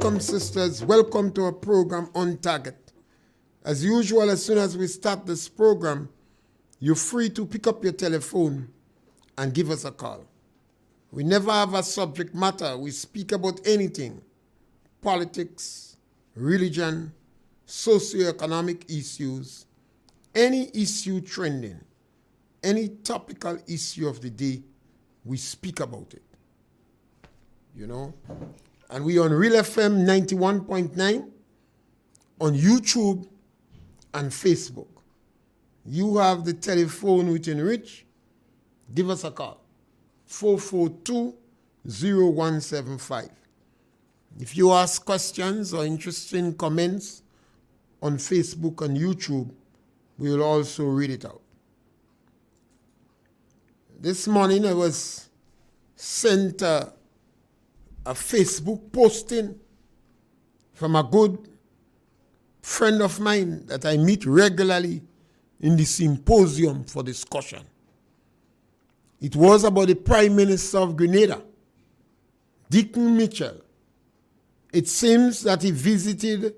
welcome, sisters. Welcome to our program On Target. As usual, as soon as we start this program, you're free to pick up your telephone and give us a call. We never have a subject matter. We speak about anything: politics, religion, socioeconomic issues, any issue trending, any topical issue of the day, we speak about it. You know? And we on RealFM 91.9 on YouTube and Facebook. You have the telephone within reach. Give us a call. 442-0175. If you ask questions or interesting comments on Facebook and YouTube, we will also read it out. This morning I was sent a Facebook posting from a good friend of mine that I meet regularly in the symposium for discussion. It was about the Prime Minister of Grenada, Deacon Mitchell. It seems that he visited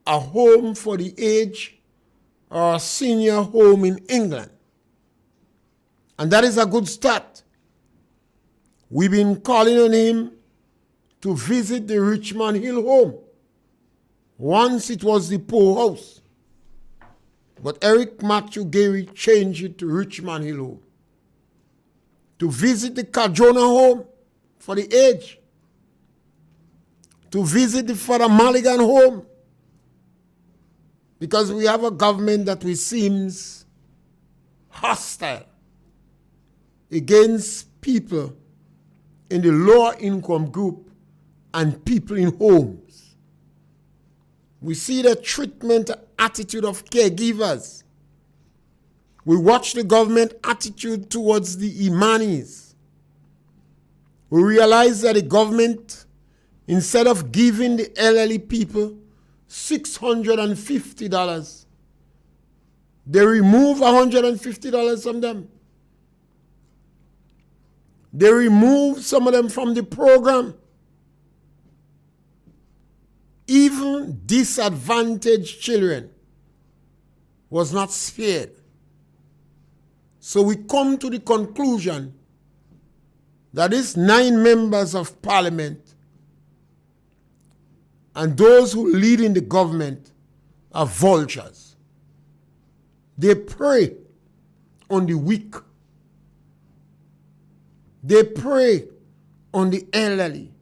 a home for the aged or a senior home in England. And that is a good start. We've been calling on him to visit the Richmond Hill home. Once it was the Poor House. But Eric Matthew Gary changed it to Richmond Hill home. To visit the Cajona home for the aged. To visit the Father Mulligan home. Because we have a government that seems hostile against people in the lower income group and people in homes. We see the treatment attitude of caregivers. We watch the government attitude towards the Imanis. We realize that the government, instead of giving the elderly people $650, they remove $150 from them. They remove some of them from the program. Even disadvantaged children was not spared. So we come to the conclusion that these 9 members of parliament and those who lead in the government are vultures. They prey on the weak. They prey on the elderly,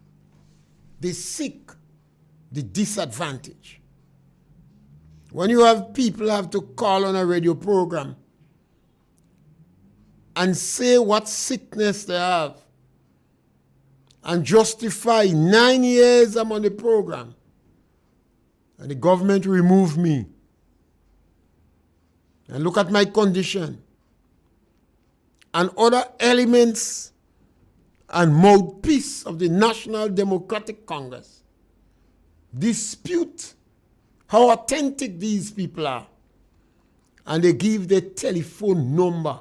the sick, the disadvantaged. When you have people have to call on a radio program and say what sickness they have and justify 9 years I'm on the program and the government removed me and look at my condition and other elements and mouthpiece of the National Democratic Congress dispute how authentic these people are, and they give their telephone number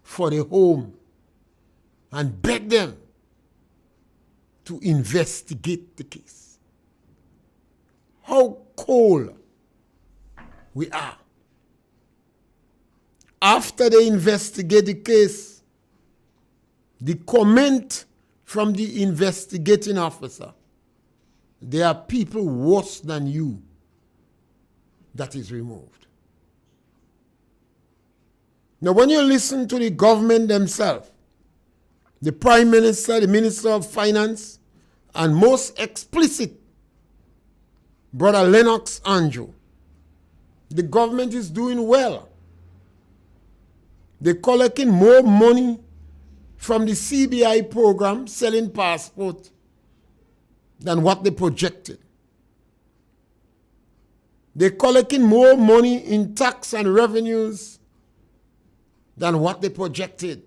for the home and beg them to investigate the case. How cold we are. After they investigate the case, the comment from the investigating officer, there are people worse than you, that is removed. Now, when you listen to the government themselves, the Prime Minister, the Minister of Finance, and most explicit, Brother Lennox Andrew, the government is doing well. They're collecting more money from the CBI program, selling passports, than what they projected. They're collecting more money in tax and revenues than what they projected.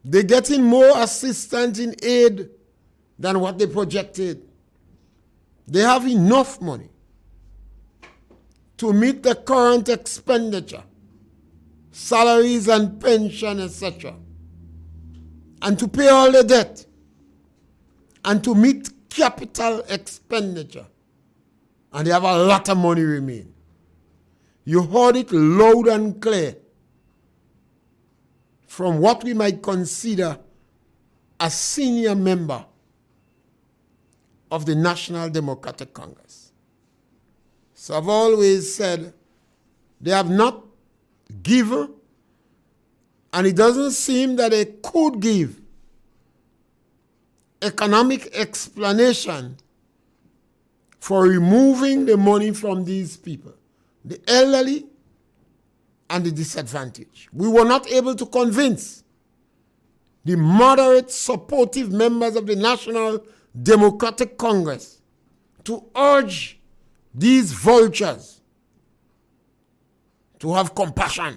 They're getting more assistance in aid than what they projected. They have enough money to meet the current expenditure, salaries and pension, etc., and to pay all the debt, and to meet capital expenditure, and they have a lot of money remain. You heard it loud and clear from what we might consider a senior member of the National Democratic Congress. So I've always said they have not given, and it doesn't seem that they could give economic explanation for removing the money from these people, the elderly and the disadvantaged. We were not able to convince the moderate, supportive members of the National Democratic Congress to urge these vultures to have compassion.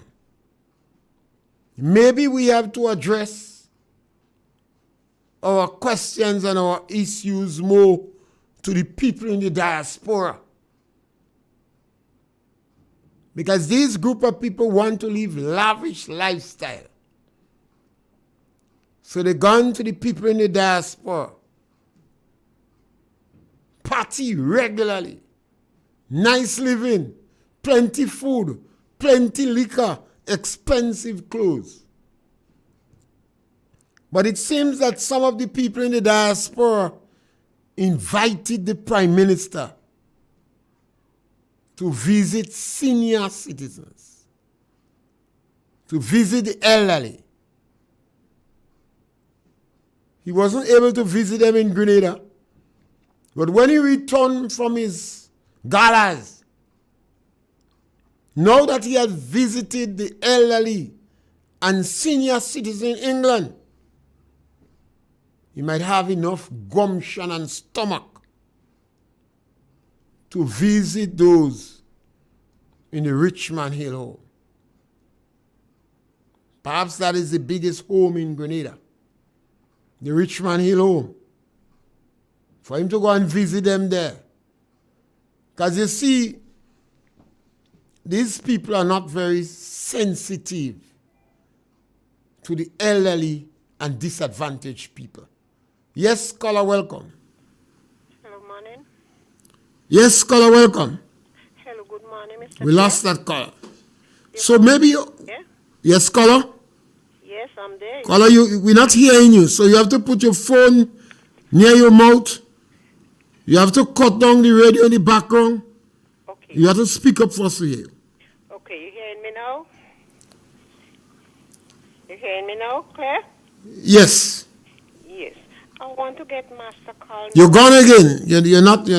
Maybe we have to address our questions and our issues more to the people in the diaspora. Because this group of people want to live lavish lifestyle. So they gone to the people in the diaspora. Party regularly. Nice living. Plenty food. Plenty liquor. Expensive clothes. But it seems that some of the people in the diaspora invited the Prime Minister to visit senior citizens, to visit the elderly. He wasn't able to visit them in Grenada. But when he returned from his galas, now that he had visited the elderly and senior citizens in England, he might have enough gumption and stomach to visit those in the Richmond Hill home. Perhaps that is the biggest home in Grenada, the Richmond Hill home. For him to go and visit them there. Because you see, these people are not very sensitive to the elderly and disadvantaged people. Yes, caller, welcome. Hello, morning. Yes, caller, welcome. Hello, good morning, Mr. We lost that caller. So maybe you... Yeah? Yes, caller? Yes, I'm there. Caller, we're not hearing you, so you have to put your phone near your mouth. You have to cut down the radio in the background. Okay. You have to speak up for us to hear you. Okay, you hearing me now? You hearing me now, Claire? Yes. Yes. I want to get Master Call. You're gone again. You're not...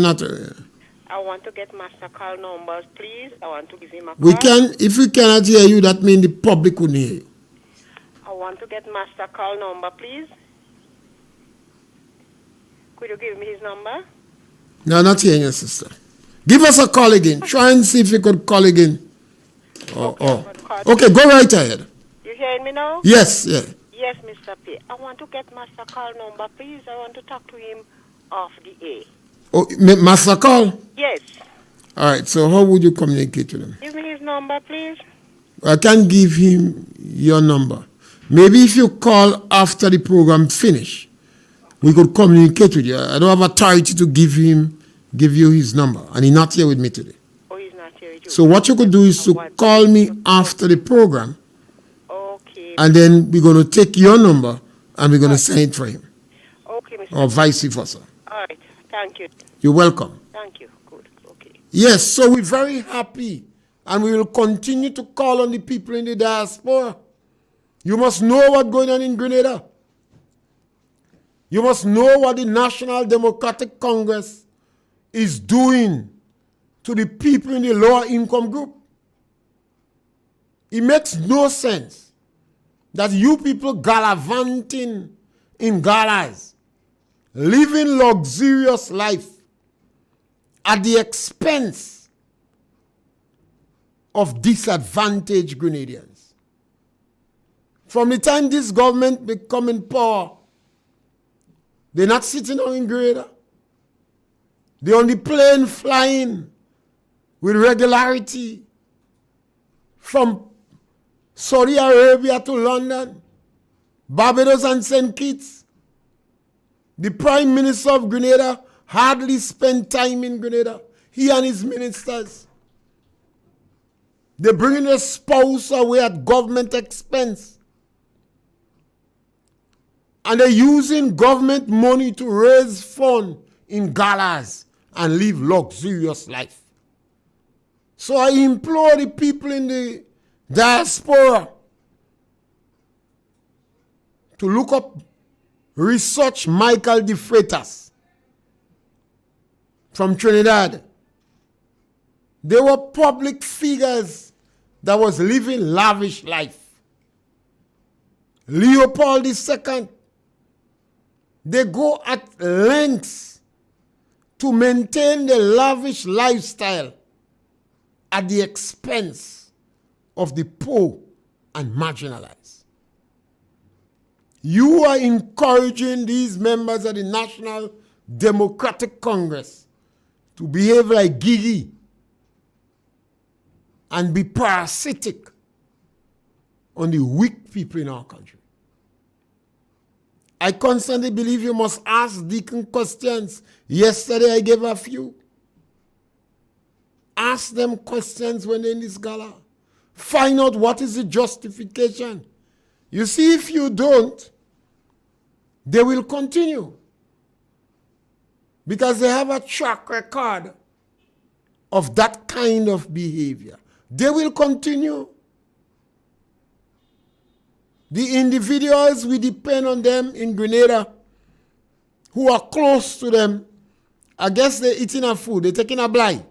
I want to get Master Call numbers, please. I want to give him a call. We can, if we cannot hear you, that means the public couldn't hear you. I want to get Master Call number, please. Could you give me his number? No, not hearing you, sister. Give us a call again. Try and see if you could call again. Okay, go right ahead. You hearing me now? Yes, yeah. Yes, Mr. P. I want to get Master Call number, please. I want to talk to him off the air. Oh, Master Call? Yes. All right, so how would you communicate with him? Give me his number, please. I can't give him your number. Maybe if you call after the program finish, we could communicate with you. I don't have authority to give you his number, and he's not here with me today. Oh, he's not here with you. So what you could do is to call me after the program, Okay. and then we're going to take your number and we're going to send it for him, Okay, Mr. or vice versa. All right. Thank you. You're welcome. Thank you. Good. Okay. Yes, so we're very happy, and we will continue to call on the people in the diaspora. You must know what's going on in Grenada. You must know what the National Democratic Congress is doing to the people in the lower income group. It makes no sense that you people gallivanting in galas, living luxurious life at the expense of disadvantaged Grenadians. From the time this government become in power, they're not sitting on in Grenada. They're on the plane flying with regularity from Saudi Arabia to London, Barbados and St. Kitts. The Prime Minister of Grenada hardly spend time in Grenada. He and his ministers. They bringing their spouse away at government expense. And they're using government money to raise funds in galas and live luxurious life. So I implore the people in the diaspora to look up, research Michael de Freitas from Trinidad. They were public figures that was living lavish life. Leopold II, they go at lengths to maintain the lavish lifestyle at the expense of the poor and marginalized. You are encouraging these members of the National Democratic Congress to behave like Gigi and be parasitic on the weak people in our country. I constantly believe you must ask Deacon questions. Yesterday I gave a few. Ask them questions when they're in this gala. Find out what is the justification. You see, if you don't, they will continue. Because they have a track record of that kind of behavior. They will continue. The individuals, we depend on them in Grenada who are close to them. I guess they're eating a food, they're taking a blind.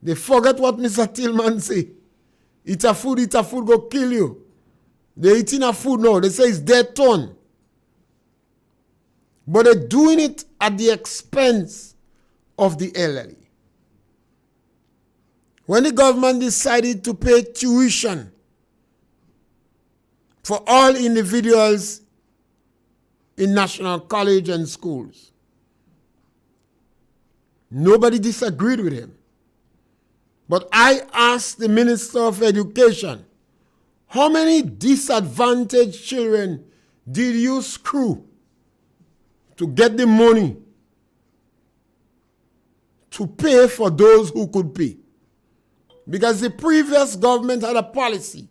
They forget what Mr. Tillman say. Eat a food, go kill you. They're eating a food now. They say it's dead ton. But they're doing it at the expense of the elderly. When the government decided to pay tuition for all individuals in national college and schools, nobody disagreed with him. But I asked the Minister of Education, how many disadvantaged children did you screw to get the money to pay for those who could pay? Because the previous government had a policy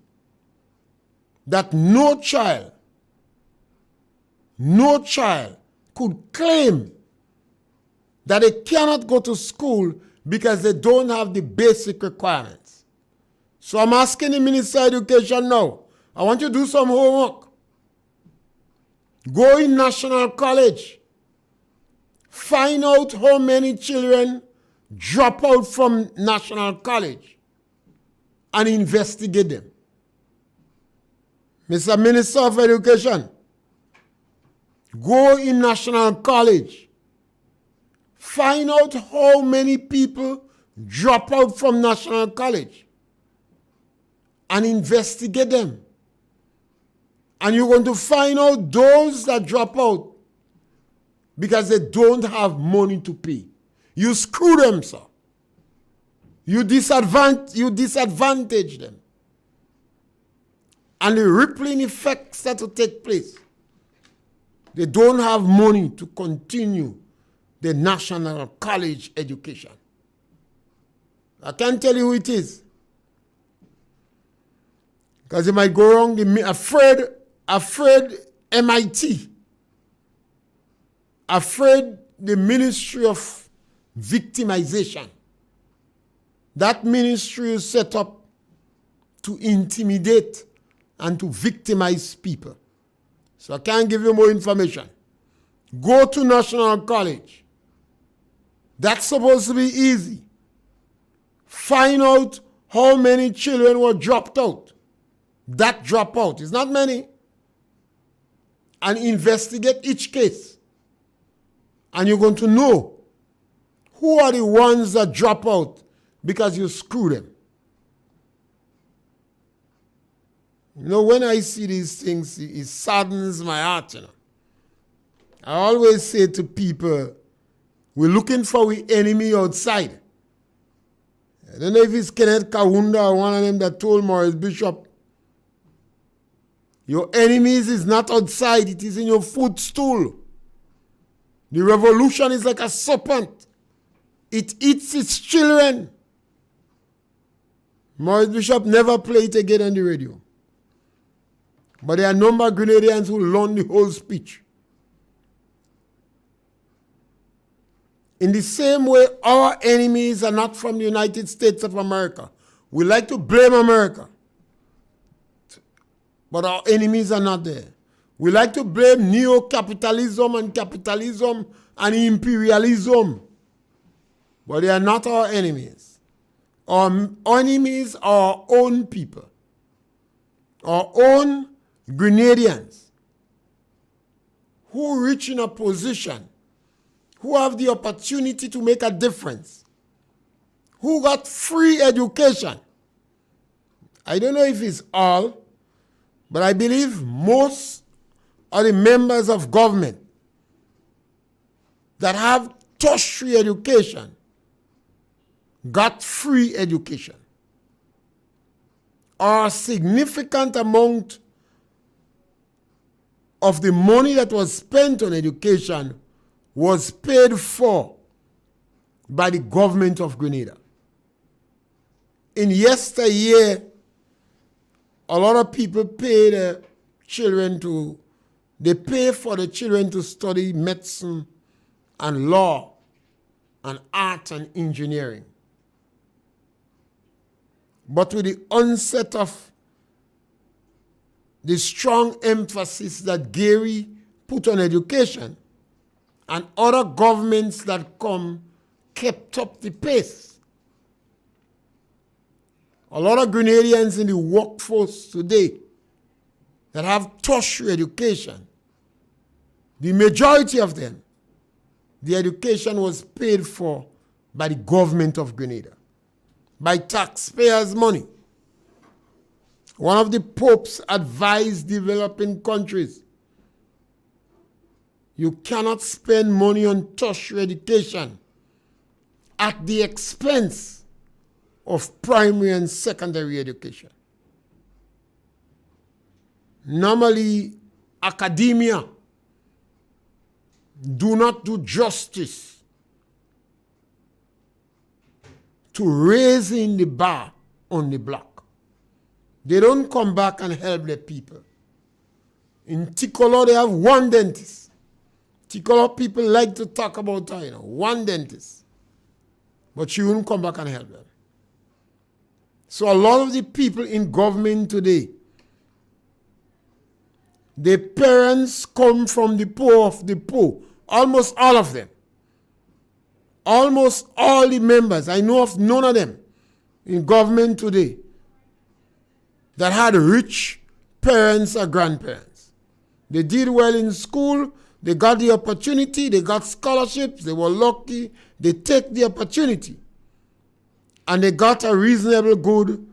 that no child could claim that they cannot go to school because they don't have the basic requirements. So I'm asking the Minister of Education now, I want you to do some homework. Go in National College. Find out how many children drop out from National College and investigate them. Mr. Minister of Education, go in National College. Find out how many people drop out from National College and investigate them. And you're going to find out those that drop out because they don't have money to pay. You screw them, sir. You disadvantage them. And the rippling effects that will take place. They don't have money to continue the national college education. I can't tell you who it is. Because it might go wrong. Afraid MIT. Afraid the Ministry of Victimization. That ministry is set up to intimidate and to victimize people. So I can't give you more information. Go to National College. That's supposed to be easy. Find out how many children were dropped out. That dropout is not many. And investigate each case. And you're going to know who are the ones that drop out because you screw them. You know, when I see these things, it saddens my heart, you know. I always say to people, we're looking for the enemy outside. I don't know if it's Kenneth Kaunda or one of them that told Maurice Bishop, your enemies is not outside, it is in your footstool. The revolution is like a serpent. It eats its children. Maurice Bishop never played it again on the radio. But there are a number of Grenadians who learned the whole speech. In the same way, our enemies are not from the United States of America. We like to blame America. But our enemies are not there. We like to blame neo-capitalism and capitalism and imperialism. But they are not our enemies. Our enemies are our own people. Our own Grenadians who reach in a position, who have the opportunity to make a difference, who got free education. I don't know if it's all, but I believe most of the members of government that have tertiary education got free education. A significant amount of the money that was spent on education was paid for by the government of Grenada. In yesteryear, a lot of people pay their children they pay for the children to study medicine and law and art and engineering. But with the onset of the strong emphasis that Gary put on education, and other governments that come kept up the pace. A lot of Grenadians in the workforce today that have tertiary education, the majority of them, the education was paid for by the government of Grenada, by taxpayers' money. One of the popes advised developing countries, you cannot spend money on tertiary education at the expense of primary and secondary education. Normally, academia do not do justice to raising the bar on the block. They don't come back and help the people. In Ticolo, they have one dentist. Ticolo people like to talk about, one dentist. But she wouldn't come back and help them. So a lot of the people in government today, their parents come from the poor of the poor. Almost all of them. Almost all the members. I know of none of them in government today that had rich parents or grandparents. They did well in school. They got the opportunity. They got scholarships. They were lucky. They take the opportunity. And they got a reasonable good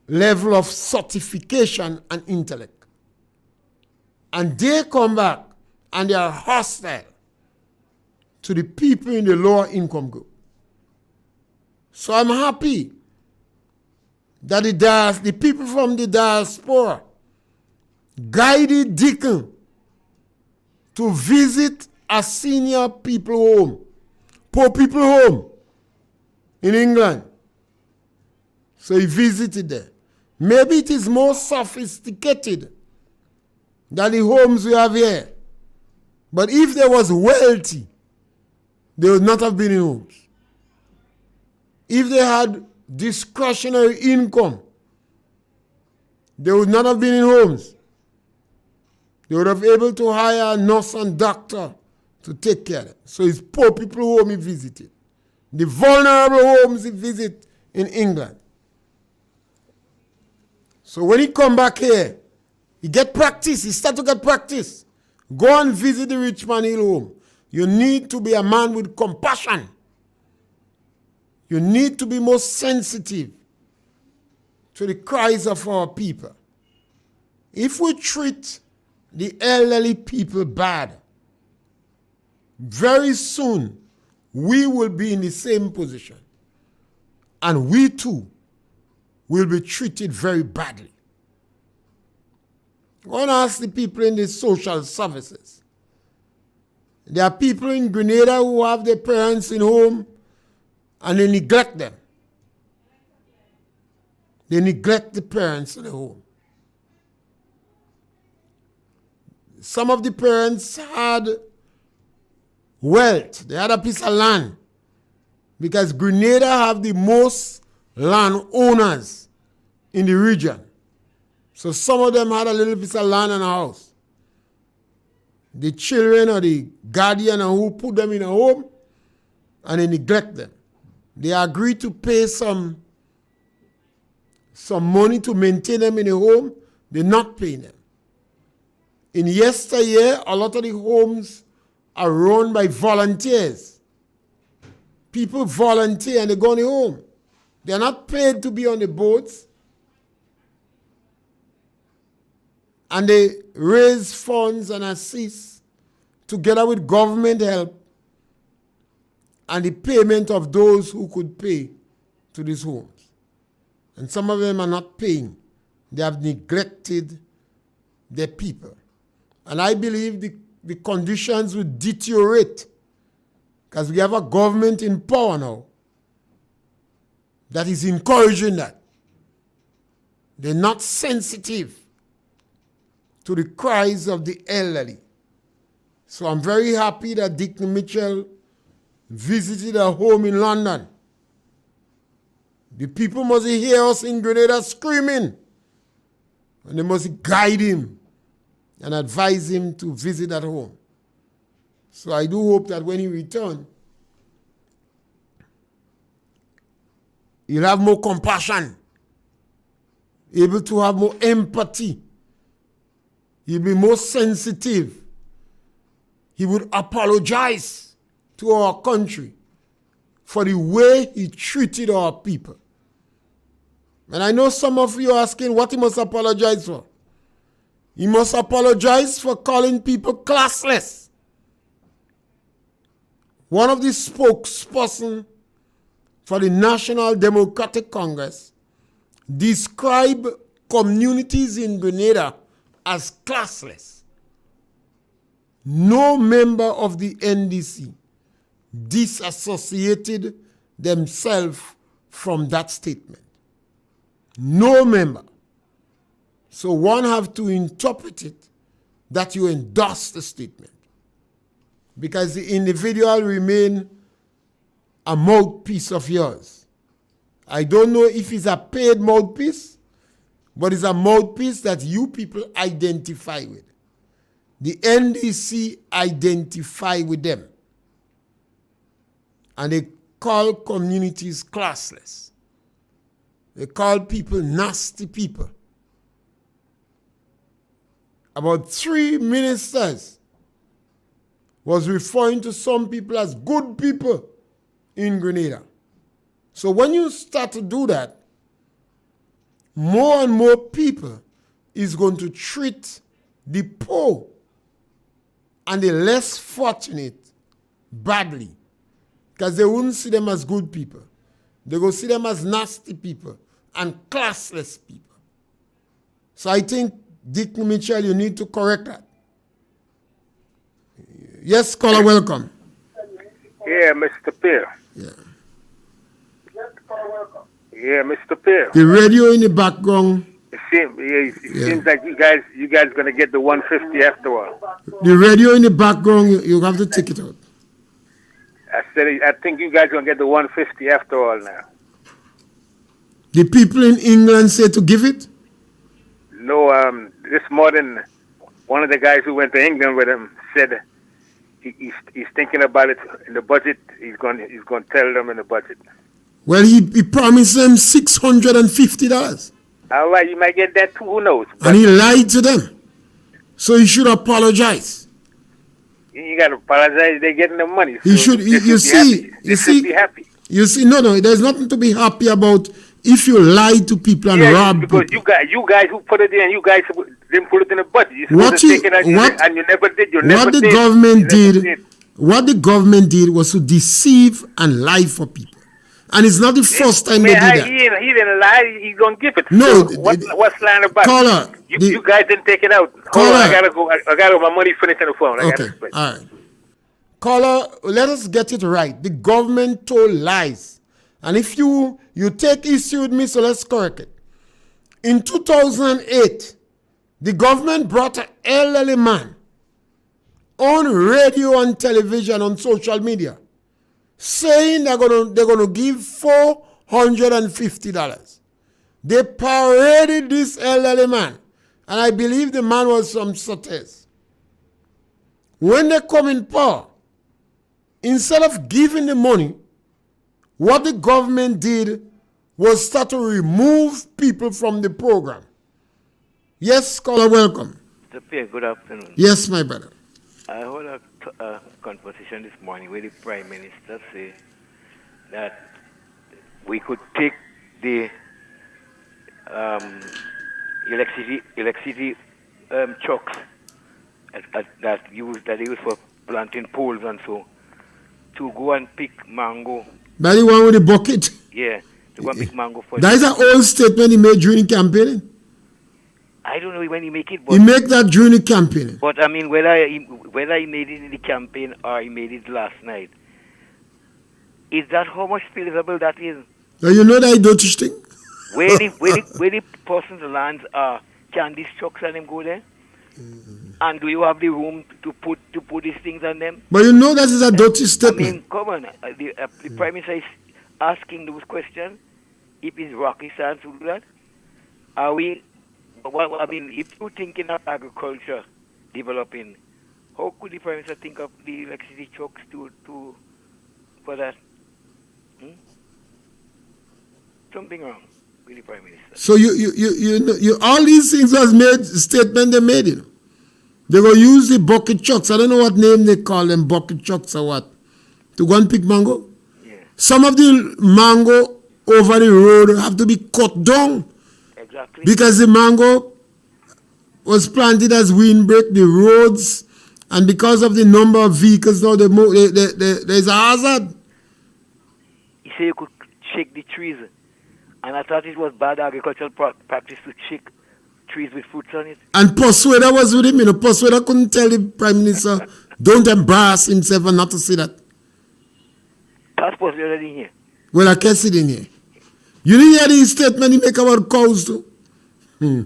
level of certification and intellect. And they come back and they are hostile to the people in the lower income group. So I'm happy that the people from the diaspora guided Deacon to visit a senior people home, poor people home in England. So he visited there. Maybe it is more sophisticated than the homes we have here. But if there was wealthy, they would not have been in homes. If they had discretionary income, they would not have been in homes. They would have been able to hire a nurse and doctor to take care of them. So it's poor people home he visited. The vulnerable homes he visited in England. So when he come back here, he get practice. He start to get practice. Go and visit the rich man hill home. You need to be a man with compassion. You need to be more sensitive to the cries of our people. If we treat the elderly people bad, very soon we will be in the same position. And we too will be treated very badly. I want to ask the people in the social services, There are people in Grenada who have their parents in home and they neglect them. They neglect the parents in the home. Some of the parents had wealth. They had a piece of land. Because Grenada have the most land owners in the region. So some of them had a little piece of land and a house. The children or the guardian who put them in a home and they neglect them. They agree to pay some money to maintain them in a home. They're not paying them. In yesteryear, a lot of the homes are run by volunteers. People volunteer and they go on the home. They're not paid to be on the boats. And they raise funds and assist together with government help and the payment of those who could pay to these homes. And some of them are not paying. They have neglected their people. And I believe the conditions will deteriorate because we have a government in power now that is encouraging that. They're not sensitive to the cries of the elderly. So I'm very happy that Dick Mitchell visited a home in London. The people must hear us in Grenada screaming. And they must guide him and advise him to visit that home. So I do hope that when he returns, he'll have more compassion, able to have more empathy. He'll be more sensitive. He would apologize to our country for the way he treated our people. And I know some of you are asking what he must apologize for. He must apologize for calling people classless. One of the spokespersons for the National Democratic Congress described communities in Grenada as classless. No member of the NDC disassociated themselves from that statement. No member. So one have to interpret it that you endorse the statement. Because the individual remain a mouthpiece of yours. I don't know if it's a paid mouthpiece, but it's a mouthpiece that you people identify with. The NDC identify with them. And they call communities classless. They call people nasty people. About 3 ministers was referring to some people as good people in Grenada. So when you start to do that, more and more people is going to treat the poor and the less fortunate badly because they wouldn't see them as good people. They go see them as nasty people and classless people. So I think, Dick Mitchell, you need to correct that. Yes, caller, welcome. Yeah, Mr. Pierre. Yeah. Yeah, Mr. Pierre. The radio in the background. It seems like you guys are gonna get the 150 after all. The radio in the background, you have to take it out. I think you guys are gonna get the 150 after all now. The people in England say to give it? No, this morning, one of the guys who went to England with him said he's thinking about it in the budget. He's going to tell them in the budget. Well, he promised them $650. All right, you might get that too. Who knows? And he lied to them. So he should apologize. You got to apologize. They're getting the money. So he should. You see. Be happy. You see. No. There's nothing to be happy about if you lie to people and rob because people. Because you guys who put it in, you guys didn't put it in the budget. You supposed to take it and you never did. What the government did was to deceive and lie for people. And it's not the first time they did that. He didn't lie. He's going to give it. No. So what's lying about? Caller. You guys didn't take it out. Hold on, I got to go. I got to my money finished on the phone. Okay. All right. Caller, let us get it right. The government told lies. And if you take issue with me, so let's correct it. In 2008, the government brought an elderly man on radio and television, on social media, saying they're gonna give $450. They paraded this elderly man, and I believe the man was from Sotes. When they come in power, instead of giving the money, what the government did was start to remove people from the program. Yes, caller, welcome. Mr. Pierre, good afternoon. Yes, my brother. I had a conversation this morning where the Prime Minister said that we could take the electricity trucks that they use for planting poles and so to go and pick mango. That the one with the bucket? Yeah, to go and pick mango for. That is an old statement he made during campaigning. I don't know when he make it, but he make that during the campaign. But I mean, whether he made it in the campaign or he made it last night, is that how much feasible that is? Now you know that dirty thing. Where the person's lands are, can these trucks and them go there? And do you have the room to put these things on them? But you know that is a dirty statement. I mean, come on, the Prime Minister is asking those questions. If it's rocky science to do that, are we? Well, I mean, if you're thinking of agriculture developing, how could the Prime Minister think of the electricity trucks for that? Something wrong with the Prime Minister. So you all these things was made statement they made, you know. They go use the bucket trucks. I don't know what name they call them, bucket trucks or what, to go and pick mango. Yeah. Some of the mango over the road have to be cut down. Exactly. Because the mango was planted as windbreak, the roads, and because of the number of vehicles now, there's a hazard. You say you could shake the trees, and I thought it was bad agricultural practice to shake trees with fruits on it. And Posweda was with him, you know. Posweda couldn't tell the Prime Minister, don't embarrass himself and not to say that. That's Posweda in here. Well, I guess it in here. You didn't hear the statement he make about cows too? No.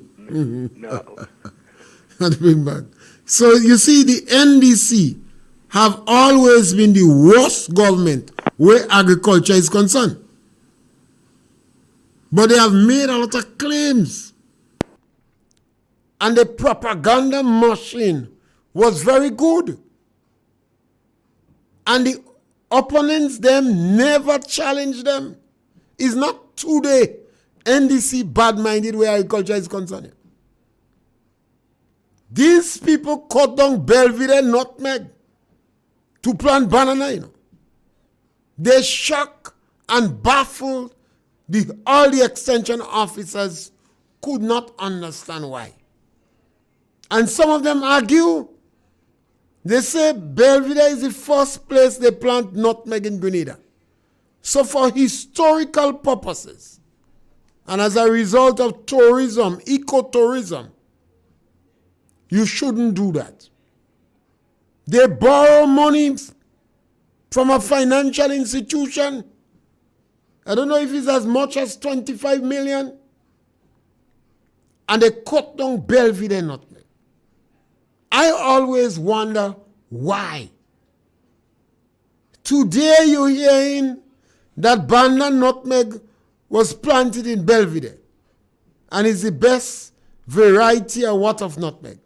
I'll bring back. So you see, the NDC have always been the worst government where agriculture is concerned. But they have made a lot of claims. And the propaganda machine was very good. And the opponents, them, never challenged them. It's not today NDC bad-minded where agriculture is concerned. These people cut down Belvedere nutmeg to plant banana, you know. They shock and baffled all the extension officers could not understand why. And some of them argue, they say Belvedere is the first place they plant nutmeg in Grenada. So for historical purposes, and as a result of tourism, ecotourism, you shouldn't do that. They borrow money from a financial institution. I don't know if it's as much as 25 million. And they cut down Belvedere nutmeg. I always wonder why. Today you're hearing that Banda nutmeg was planted in Belvedere and is the best variety or what of nutmeg.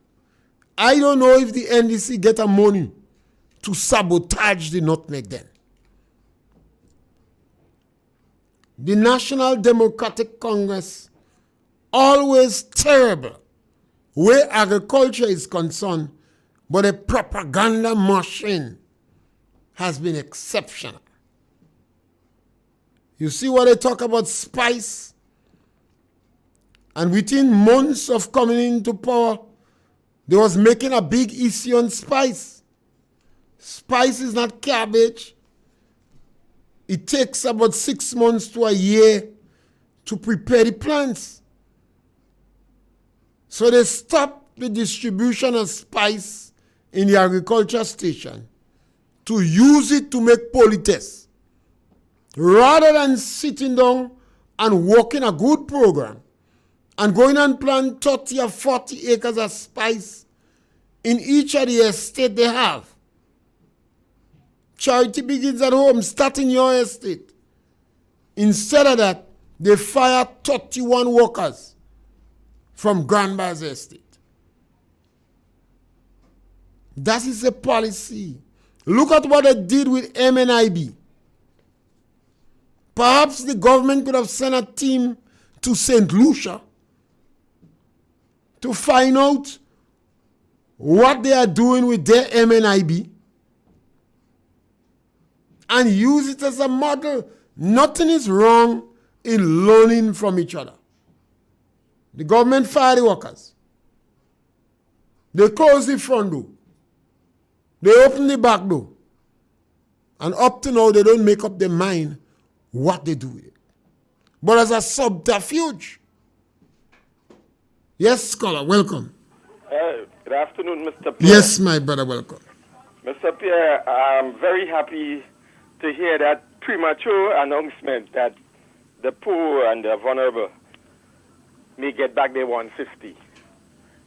I don't know if the NDC get a money to sabotage the nutmeg then. The National Democratic Congress, always terrible where agriculture is concerned, but a propaganda machine has been exceptional. You see what they talk about spice? And within months of coming into power, they was making a big issue on spice. Spice is not cabbage. It takes about 6 months to a year to prepare the plants. So they stopped the distribution of spice in the agriculture station to use it to make politics, rather than sitting down and working a good program and going and plant 30 or 40 acres of spice in each of the estate they have. Charity begins at home. Start in your estate. Instead of that, they fire 31 workers from Grandpa's estate. That is a policy. Look at what they did with MNIB. Perhaps the government could have sent a team to St. Lucia to find out what they are doing with their MNIB and use it as a model. Nothing is wrong in learning from each other. The government fired the workers. They closed the front door. They opened the back door. And up to now, they don't make up their mind what they do with it. But as a subterfuge. Yes, scholar, welcome. Good afternoon, Mr. Pierre. Yes, my brother, welcome. Mr. Pierre, I'm very happy to hear that premature announcement that the poor and the vulnerable may get back their 150.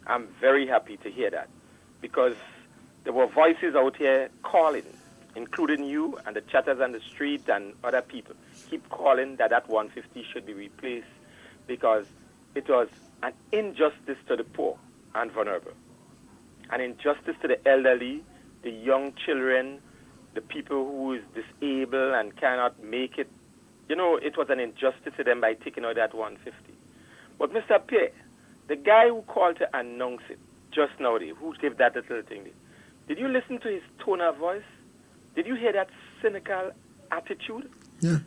I'm very happy to hear that because there were voices out here calling, including you and the chatters on the street and other people, keep calling that 150 should be replaced because it was an injustice to the poor and vulnerable, an injustice to the elderly, the young children, the people who is disabled and cannot make it. You know, it was an injustice to them by taking out that 150. But Mr. Pierre, the guy who called to announce it just now, who gave that little thing, did you listen to his tone of voice? Did you hear that cynical attitude? Yeah.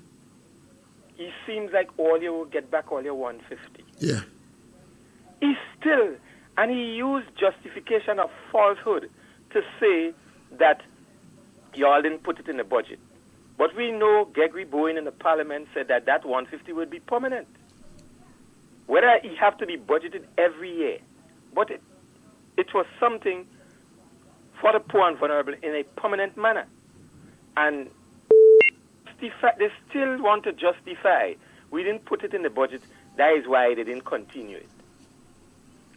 He seems like all you will get back all your 150. Yeah. He still, and he used justification of falsehood to say that y'all didn't put it in the budget. But we know Gregory Bowen in the parliament said that 150 would be permanent. Whether it have to be budgeted every year. But it was something for the poor and vulnerable in a permanent manner. And they still want to justify, we didn't put it in the budget, that is why they didn't continue it.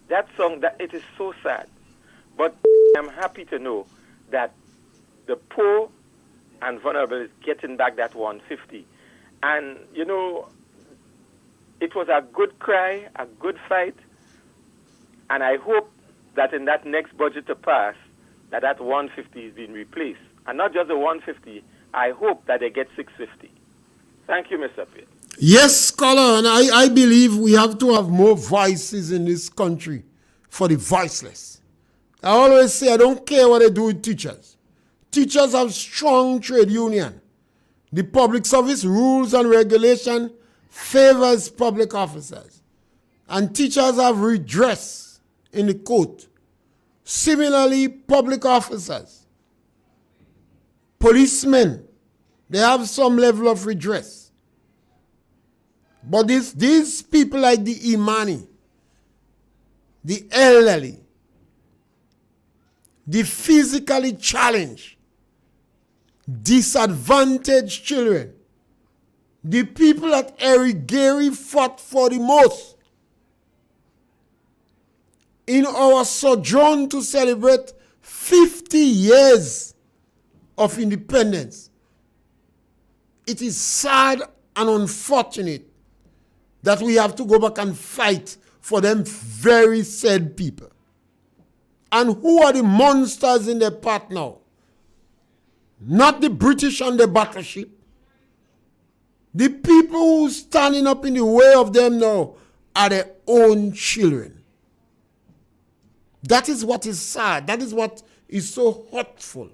That song, it is so sad. But I'm happy to know that the poor and vulnerable is getting back that 150. And, you know, it was a good cry, a good fight, and I hope that in that next budget to pass, that 150 is being replaced. And not just the 150, I hope that they get 650. Thank you, Mr. Pierre. Yes, scholar, and I believe we have to have more voices in this country for the voiceless. I always say I don't care what they do with teachers. Teachers have strong trade union. The public service rules and regulation favors public officers. And teachers have redress in the court. Similarly, public officers, policemen, they have some level of redress. But these people like the Imani, the elderly, the physically challenged, disadvantaged children, the people that Erigeri fought for the most in our sojourn to celebrate 50 years of independence. It is sad and unfortunate that we have to go back and fight for them very sad people. And who are the monsters in their path now? Not the British on the battleship. The people who standing up in the way of them now are their own children. That is what is sad. That is what is so hurtful.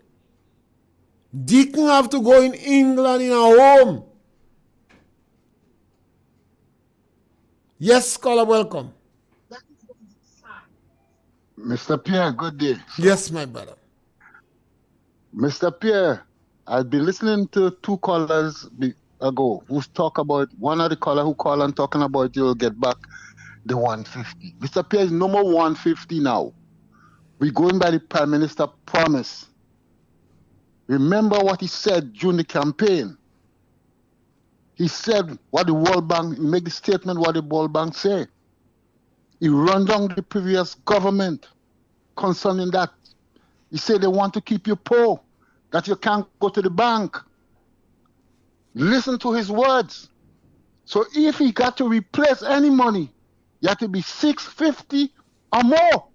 Deacon have to go in England in a home. Yes, scholar, welcome. Mr. Pierre, good day. Yes, my brother. Mr. Pierre, I've been listening to two callers ago who talk about, one of the caller who called and talking about you'll get back the 150. Mr. Pierre is no more 150 now. We're going by the Prime Minister promise. Remember what he said during the campaign. He said what the World Bank, he made the statement what the World Bank say. He run down the previous government concerning that. He said they want to keep you poor, that you can't go to the bank. Listen to his words. So if he got to replace any money, you have to be 650 or more.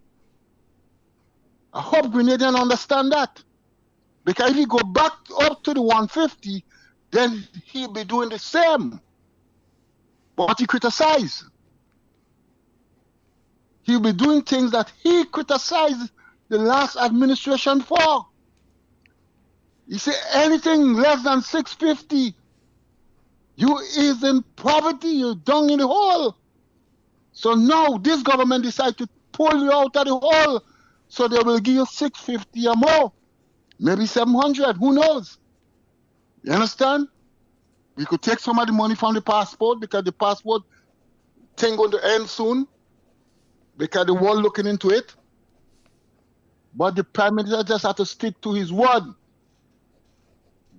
I hope Grenadians understand that. Because if he go back up to the 150, then he'll be doing the same. But what he criticized, he'll be doing things that he criticized the last administration for. He said anything less than 650, you is in poverty, you're down in the hole. So now this government decided to pull you out of the hole, so they will give you 650 or more, maybe 700, who knows? You understand? We could take some of the money from the passport because the passport thing going to end soon because the world looking into it. But the Prime Minister just have to stick to his word.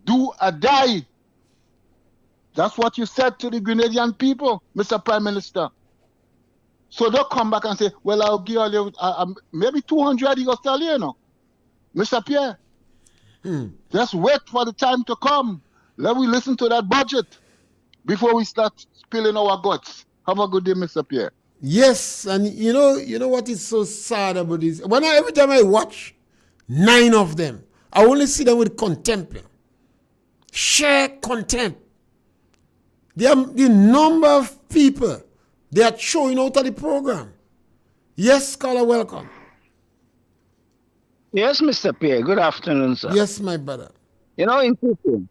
Do or die. That's what you said to the Grenadian people, Mr. Prime Minister. So they'll come back and say, well, I'll give you maybe 200 he will tell you, Mr. Pierre. Just wait for the time to come. Let we listen to that budget before we start spilling our guts. Have a good day, Mr. Pierre. Yes, and you know what is so sad about this? Every time I watch 9 of them, I only see them with contempt. Sheer contempt. The number of people they are showing out of the program. Yes, caller, welcome. Yes, Mr. Pierre. Good afternoon, sir. Yes, my brother. Interesting.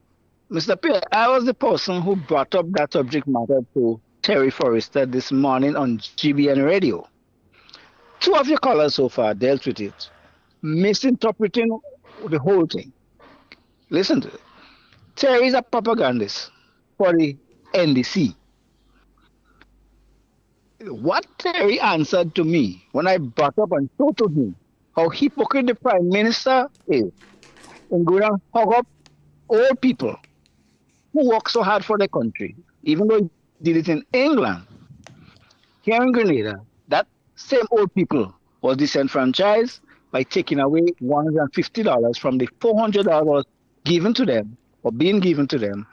Mr. Pierre, I was the person who brought up that subject matter to Terry Forrester this morning on GBN radio. 2 of your callers so far dealt with it, misinterpreting the whole thing. Listen to it. Terry is a propagandist for the NDC. What Terry answered to me when I brought up and showed to him how hypocrite the Prime Minister is in going and hug up old people who work so hard for their country, even though he did it in England. Here in Grenada, that same old people was disenfranchised by taking away $150 from the $400 given to them or being given to them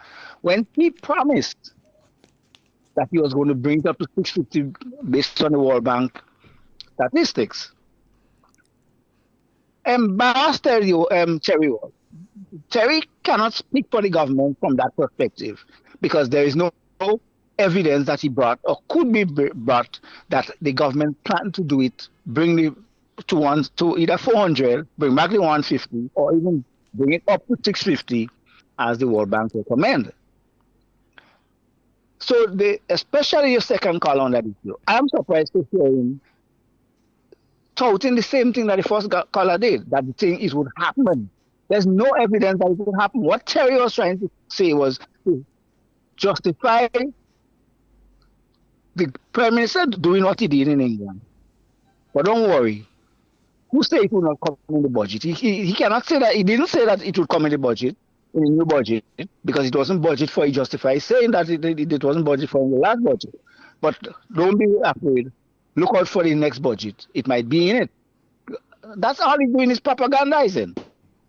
when he promised that he was going to bring it up to 650 based on the World Bank statistics. Embarrassed Terry was. Terry cannot speak for the government from that perspective because there is no evidence that he brought or could be brought that the government planned to do it, bring it to either 400, bring back the 150, or even bring it up to 650 as the World Bank recommend. So especially your second call on that issue, I'm surprised to hear him touting the same thing that the first caller did, that the thing it would happen. There's no evidence that it would happen. What Terry was trying to say was to justify the Prime Minister doing what he did in England. But don't worry. Who said it would not come in the budget? He cannot say that. He didn't say that it would come in the budget, in the new budget, because it wasn't budget for. He justified saying that it wasn't budget for in the last budget. But don't be afraid. Look out for the next budget. It might be in it. That's all he's doing is propagandizing.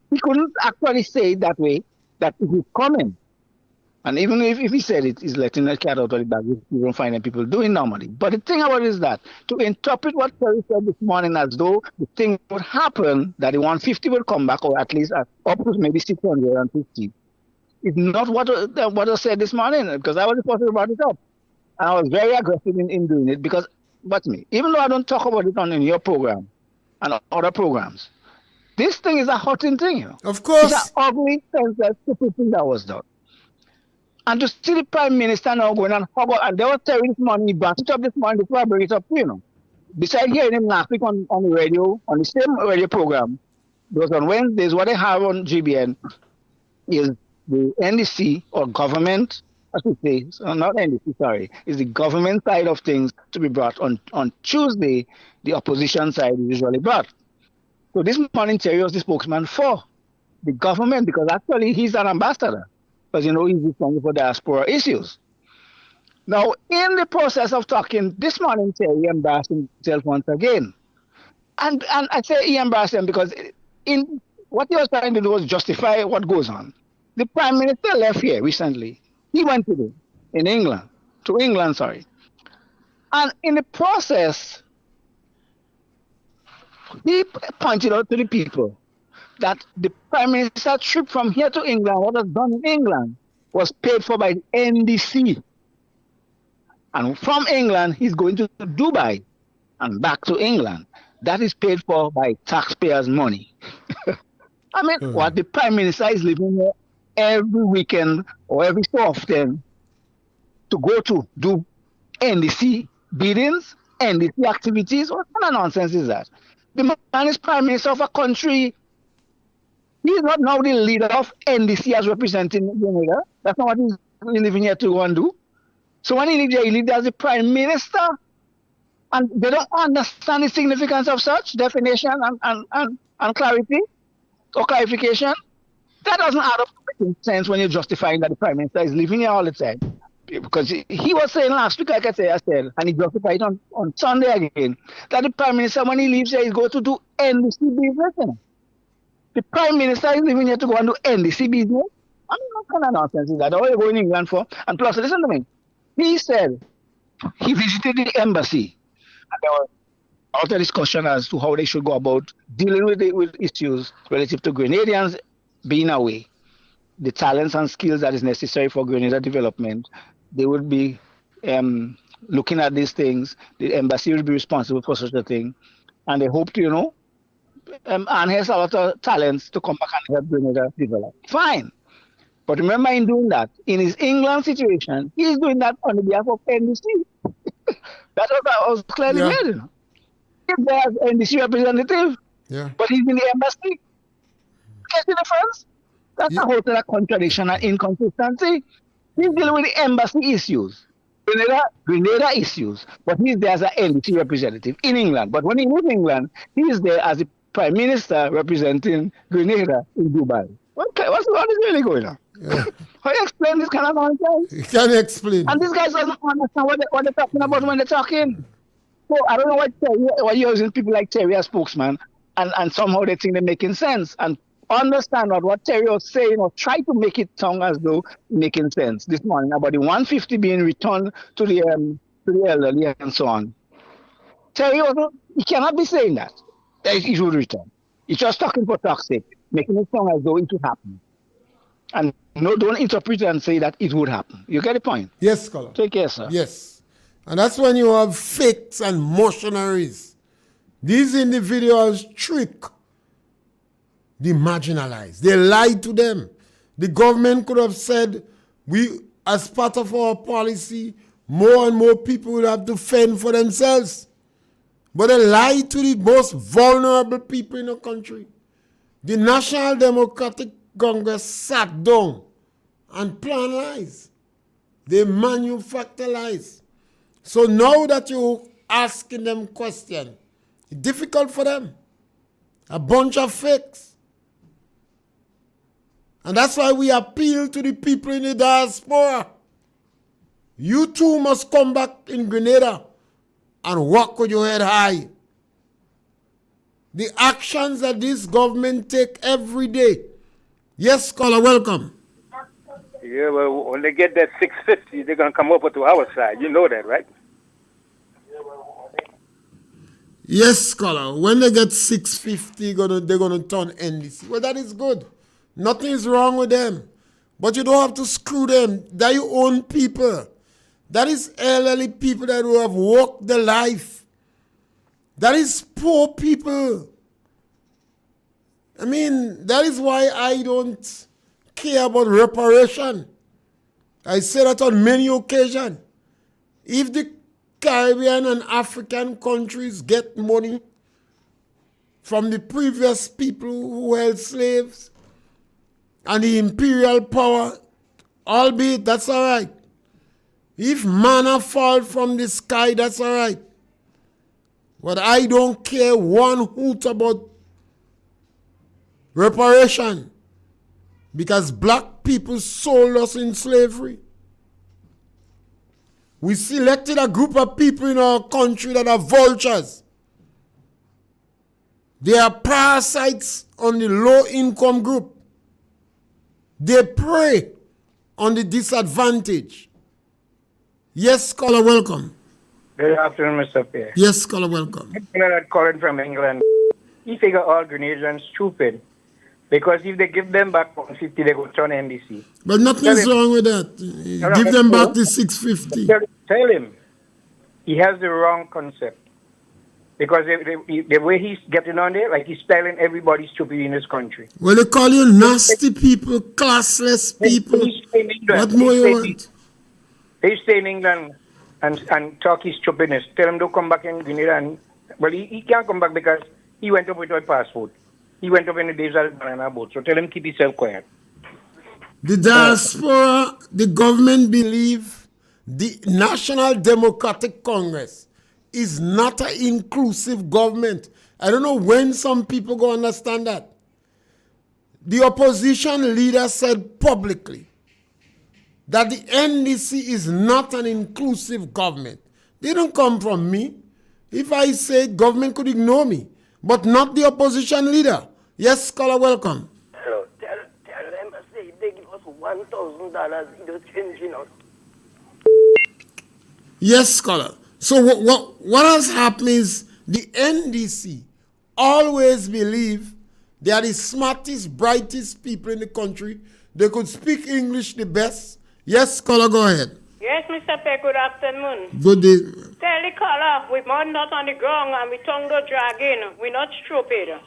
He couldn't actually say it that way, that it is coming. And even if he said it, he's letting the cat out of the bag, which you don't find people doing normally. But the thing about it is that to interpret what Terry said this morning as though the thing would happen, that the 150 will come back, or at least up to maybe 650, is not what I said this morning, because I was the person who brought it up. And I was very aggressive in doing it, because, even though I don't talk about it in your program and other programs, this thing is a hurting thing. Of course. It's an ugly, senseless, stupid thing that was done. And to see the Prime Minister now going and hug up, and they were telling this morning, he brought it up this morning before I bring it up, Besides hearing him last week on the radio, on the same radio program, because on Wednesdays, what they have on GBN is the NDC or government, I should say, not NDC, sorry, is the government side of things to be brought. On Tuesday, the opposition side is usually brought. So this morning, Terry was the spokesman for the government, because actually he's an ambassador, because he's responsible for diaspora issues. Now, in the process of talking this morning, Terry embarrassed himself once again. And I say he embarrassed him because in what he was trying to do was justify what goes on. The Prime Minister left here recently. He went to England. And in the process, he pointed out to the people that the Prime Minister's trip from here to England, what was done in England, was paid for by the NDC. And from England, he's going to Dubai and back to England. That is paid for by taxpayers' money. I mean, what the Prime Minister is living here every weekend or every so often to go to do NDC biddings, NDC activities. What kind of nonsense is that? The man is Prime Minister of a country. He is not now the leader of NDC as representing Grenada. That's not what he's living here to go and do. So when he lived as the Prime Minister, and they don't understand the significance of such definition and clarity or clarification. That doesn't add up to making sense when you're justifying that the Prime Minister is living here all the time. Because he was saying last week, like I said, and he justified it on Sunday again, that the Prime Minister, when he leaves here, is going to do NDC business. The Prime Minister is living here to go and do NDC business. I mean, what kind of nonsense is that? What are you going to England for? And plus, listen to me. He said he visited the embassy. And there was a lot of discussion as to how they should go about dealing with issues relative to Grenadians being away, the talents and skills that is necessary for Grenada development. They would be looking at these things. The embassy will be responsible for such a thing. And they hope to, enhance a lot of talents to come back and help Grenada develop. Fine. But remember, in doing that, in his England situation, he's doing that on behalf of NDC. That's what I was clearly made. If there's NDC representative, but he's in the embassy, catch the difference? That's a whole other contradiction and inconsistency. He's dealing with the embassy issues, Grenada issues, but he's there as an NDC representative in England. But when he leaves England, he's there as the Prime Minister representing Grenada in Dubai. What is really going on? How do you explain this kind of nonsense? You can't explain. And these guys doesn't understand what they're talking about when they're talking. So I don't know why you're using people like Terry as spokesman, and somehow they think they're making sense and understand what Terry was saying or try to make it sound as though making sense this morning about the 150 being returned to the elderly and so on. Terry he cannot be saying that it would return. He's just talking for talk's sake, making it sound as though it would happen. And don't interpret it and say that it would happen. You get the point? Yes, scholar. Take care, sir. Yes. And that's when you have fakes and mercenaries. These individuals trick the marginalized. They lie to them. The government could have said, as part of our policy, more and more people will have to fend for themselves. But they lie to the most vulnerable people in the country. The National Democratic Congress sat down and planned lies. They manufacture lies. So now that you're asking them questions, it's difficult for them. A bunch of fakes. And that's why we appeal to the people in the diaspora. You too must come back in Grenada and walk with your head high. The actions that this government take every day. Yes, caller, welcome. Yeah, well, when they get that 650, they're going to come over to our side. You know that, right? Yes, caller. When they get 650, they're going to turn NDC. Well, that is good. Nothing is wrong with them. But you don't have to screw them. They're your own people. That is elderly people that who have walked the life. That is poor people. I mean, that is why I don't care about reparation. I say that on many occasions. If the Caribbean and African countries get money from the previous people who held slaves and the imperial power, albeit that's all right. If manna fall from the sky, that's all right. But I don't care one hoot about reparation. because black people sold us in slavery. We selected a group of people in our country that are vultures. They are parasites on the low-income group. They prey on the disadvantaged. Yes, caller, welcome. Good afternoon, Mr. Pierre. Yes, caller, welcome. I'm calling from England. He figure all Grenadians stupid because if they give them back 150, they go turn NDC. But nothing's wrong with that. Give them back the 650. Tell him he has the wrong concept. Because the way he's getting on there, like he's telling everybody stupid in this country. Well, they call you nasty people, classless people. What more you want? They stay in England and talk his stupidness. Tell him to come back in Grenada. And, well, he can't come back because he went up with a passport. He went up in the days of the banana boat. So tell him keep himself quiet. The diaspora, the government believe the National Democratic Congress is not an inclusive government. I don't know when some people go understand that. The opposition leader said publicly that the NDC is not an inclusive government. They don't come from me. If I say government could ignore me, but not the opposition leader. Yes, caller, welcome. Hello, tell them say they give us $1,000, they're changing us. Yes, scholar. So what has happened is the NDC always believe they are the smartest, brightest people in the country. They could speak English the best. Yes, caller, go ahead. Yes, Mr. Peck, good afternoon. Good day. Tell the caller, we're not on the ground and we tongue go dragging. We're not stupid.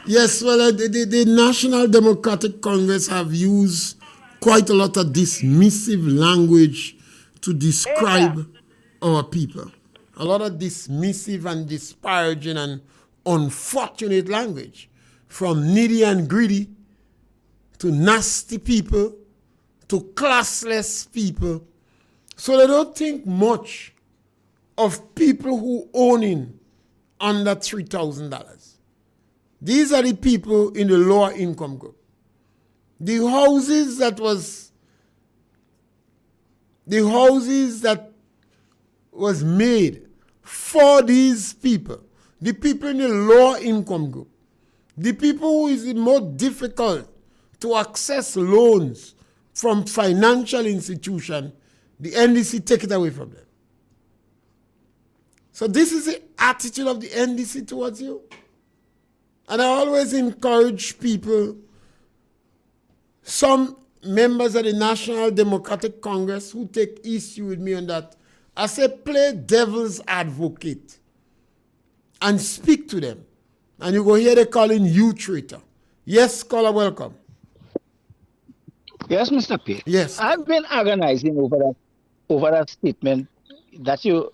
Yes, well, the National Democratic Congress have used quite a lot of dismissive language to describe our people. A lot of dismissive and disparaging and unfortunate language, from needy and greedy to nasty people to classless people. So they don't think much of people who owning under $3,000. These are the people in the lower income group. The houses that was made for these people, the people in the lower income group, the people who is more difficult to access loans from financial institution, the NDC take it away from them. So this is the attitude of the NDC towards you. And I always encourage people, some members of the National Democratic Congress who take issue with me on that, I say play devil's advocate and speak to them. And you go hear they calling you traitor. Yes, caller, welcome. Yes, Mr. P. Yes. I've been agonizing over that statement that you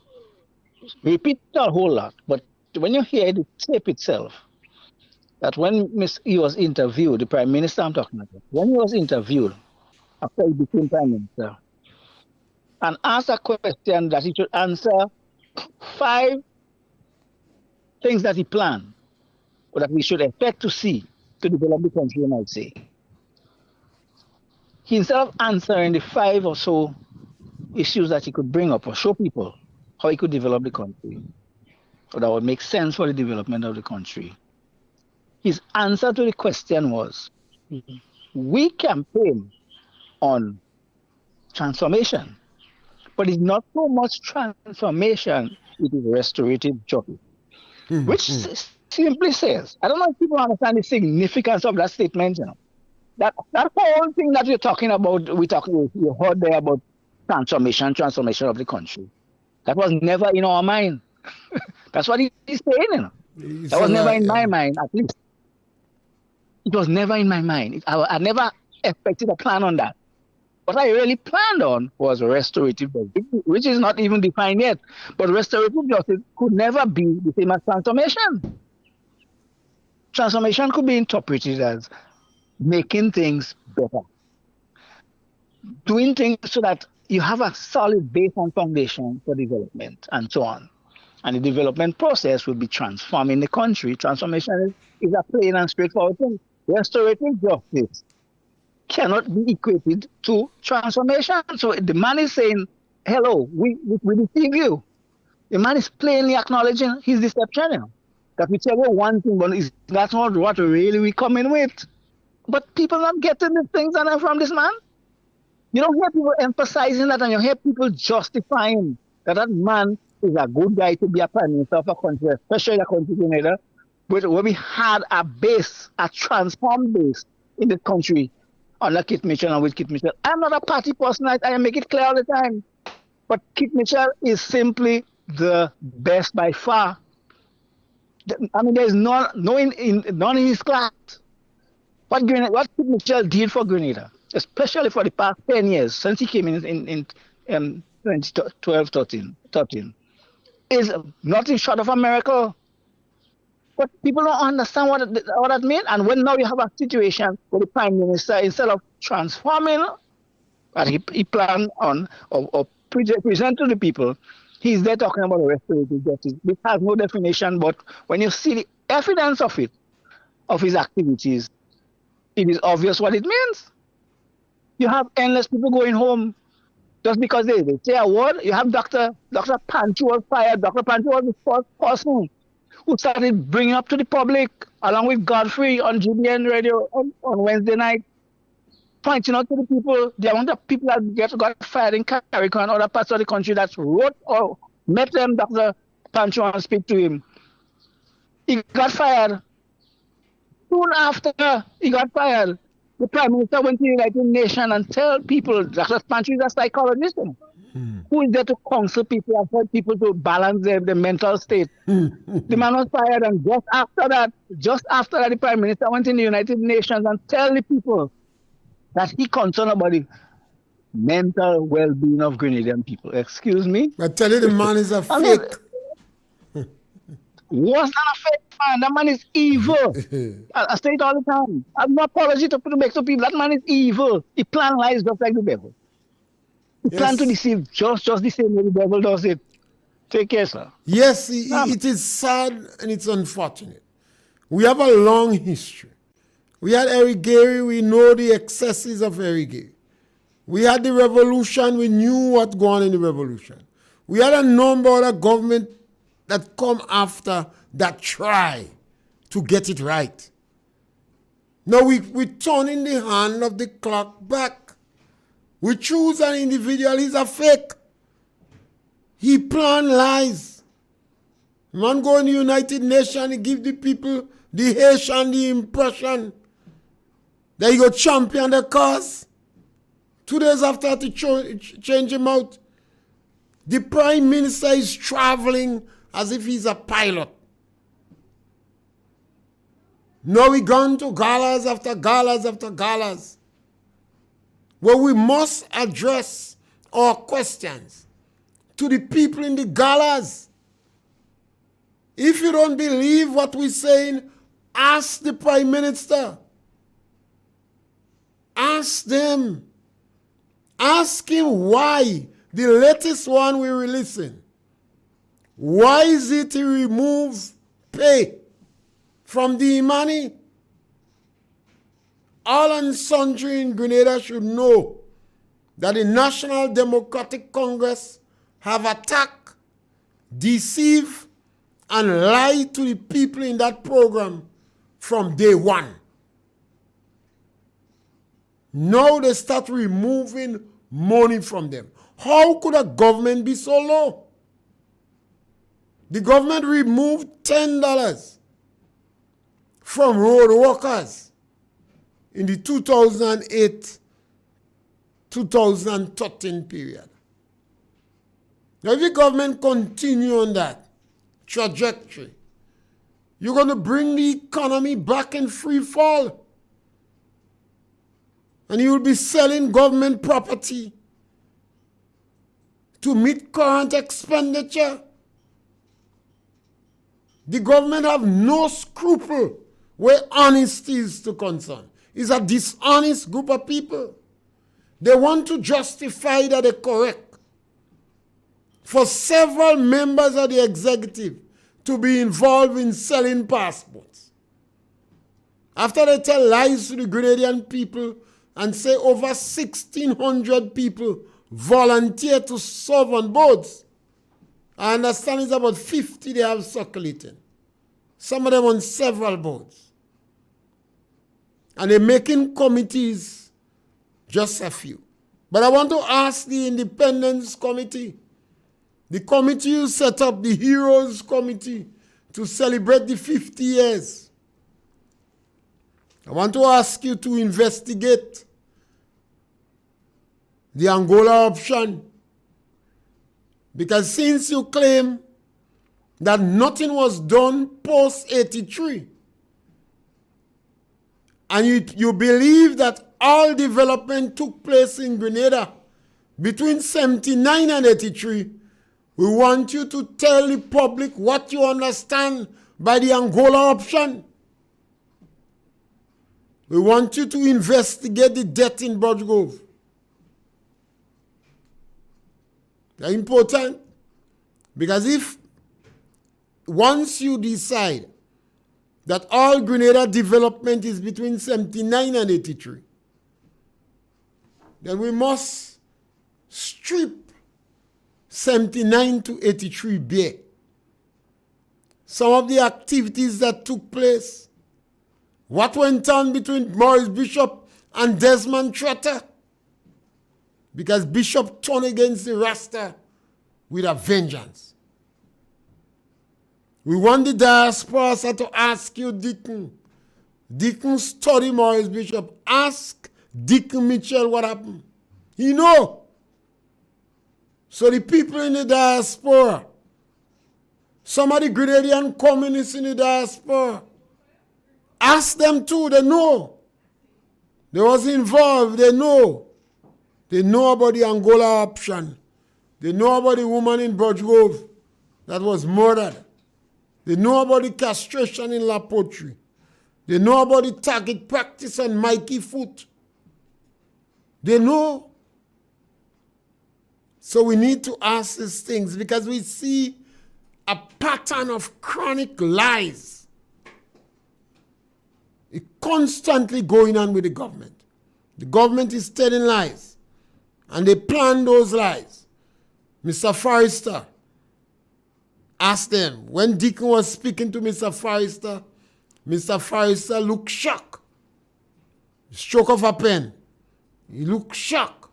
repeat a whole lot, but when you hear the tape itself, that when he was interviewed, the Prime Minister I'm talking about, when he was interviewed after he became Prime Minister, and asked a question that he should answer 5 things that he planned, or that we should expect to see to develop the country, I say. He, instead of answering the 5 or so issues that he could bring up or show people how he could develop the country, or that would make sense for the development of the country, his answer to the question was, we campaign on transformation, but it's not so much transformation, it is restorative justice. Which simply says, I don't know if people understand the significance of that statement, you know. That whole thing that you're talking about, you heard there about transformation of the country. That was never in our mind. That's what he's saying, you know. That was never in my mind, at least. It was never in my mind. I never expected a plan on that. What I really planned on was restorative justice, which is not even defined yet. But restorative justice could never be the same as transformation. Transformation could be interpreted as making things better. Doing things so that you have a solid base and foundation for development and so on. And the development process will be transforming the country. Transformation is a plain and straightforward thing. Restorative justice cannot be equated to transformation. So the man is saying, hello, we deceive you. The man is plainly acknowledging his deception. That we tell you one thing, but that's not what really we come in with. But people not getting the things that are from this man. You don't hear people emphasizing that, and you hear people justifying that man is a good guy to be a prime minister of a country, especially a country Grenada, where we had a base, a transformed base in the country under Kit Mitchell and with Kit Mitchell. I'm not a party person, I make it clear all the time. But Kit Mitchell is simply the best by far. I mean, there's none in his class. What Kit Mitchell did for Grenada, especially for the past 10 years, since he came in 2012, 13, is nothing short of a miracle. But people don't understand what that means. And when now you have a situation where the Prime Minister, instead of transforming what he planned on or present to the people, he's there talking about restorative justice, which has no definition. But when you see the evidence of it, of his activities, it is obvious what it means. You have endless people going home just because they say a word. You have Dr. Panchu was fired. Dr. Panchu was the first person who started bringing up to the public, along with Godfrey on GBN radio on Wednesday night, pointing out to the people the amount of people that got fired in Carriacou and other parts of the country that wrote or met them, Dr. Pancho, and speak to him. He got fired. Soon after he got fired, the Prime Minister went to the United Nations and tell people, Dr. Pancho is a psychologist, who is there to counsel people and help people to balance their mental state. The man was fired, and just after that, the Prime Minister went in the United Nations and tell the people that he concerned about the mental well-being of Grenadian people. Excuse me? I tell you, the man is a fake. Was not a fake man. That man is evil. I say it all the time. I have no apology to make to people. That man is evil. He plans lies just like the devil. He plans to deceive just the same way the devil does it. Take care, sir. Yes, it is sad and it's unfortunate. We have a long history. We had Eric Gary, we know the excesses of Eric Gary. We had the revolution, we knew what going on in the revolution. We had a number of the government that come after that try to get it right. Now we turning the hand of the clock back. We choose an individual, he's a fake. He plan lies. Man go in the United Nations, he give the people, the Haitian, the impression that he go champion the cause. 2 days after to change him out, the Prime Minister is traveling as if he's a pilot. Now we gone to galas after galas after galas, where we must address our questions to the people in the galas. If you don't believe what we're saying, ask the Prime Minister. Ask them. Ask him why the latest one we're releasing. Why is it to remove pay from the money? All and sundry in Grenada should know that the National Democratic Congress have attacked, deceived, and lied to the people in that program from day one. Now they start removing money from them. How could a government be so low? The government removed $10 from road workers in the 2008-2013 period. Now if the government continue on that trajectory, you're going to bring the economy back in free fall. And you will be selling government property to meet current expenditure. The government have no scruple where honesty is to concern. It's a dishonest group of people. They want to justify that they're correct. For several members of the executive to be involved in selling passports. After they tell lies to the Grenadian people and say over 1,600 people volunteer to serve on boards. I understand it's about 50 they have circulating. Some of them on several boards. And they're making committees, just a few. But I want to ask the Independence Committee, the committee you set up, the Heroes Committee, to celebrate the 50 years. I want to ask you to investigate the Angola option. Because since you claim that nothing was done post-83, and you believe that all development took place in Grenada between 79 and 83, we want you to tell the public what you understand by the Angola option. We want you to investigate the death in Bodgrove. That's important. Because if once you decide that all Grenada development is between 79 and 83, then we must strip 79 to 83 bare. Some of the activities that took place, what went on between Maurice Bishop and Desmond Trotter, because Bishop turned against the Rasta with a vengeance. We want the diaspora to ask you, Deacon. Deacon study Maurice Bishop. Ask Deacon Mitchell what happened. He know. So the people in the diaspora, some of the Grenadian communists in the diaspora, ask them too, they know. They was involved, they know. They know about the Angola option. They know about the woman in Bodgrove that was murdered. They know about the castration in La Poterie. They know about the target practice on Mikey Foot. They know. So we need to ask these things because we see a pattern of chronic lies. It's constantly going on with the government. The government is telling lies. And they plan those lies. Mr. Forrester, ask them. When Deacon was speaking to Mr. Forrester looked shocked. Stroke of a pen. He looked shocked.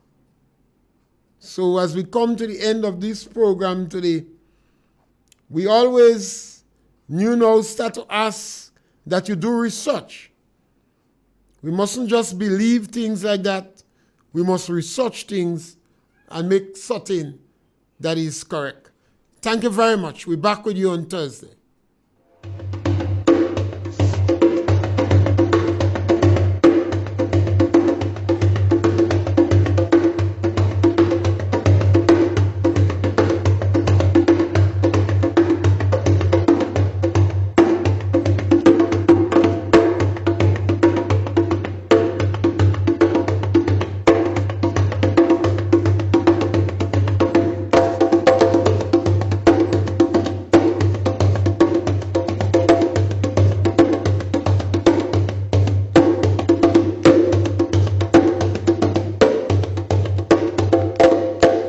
So as we come to the end of this program today, we always now start to ask that you do research. We mustn't just believe things like that. We must research things and make certain that is correct. Thank you very much. We're back with you on Thursday.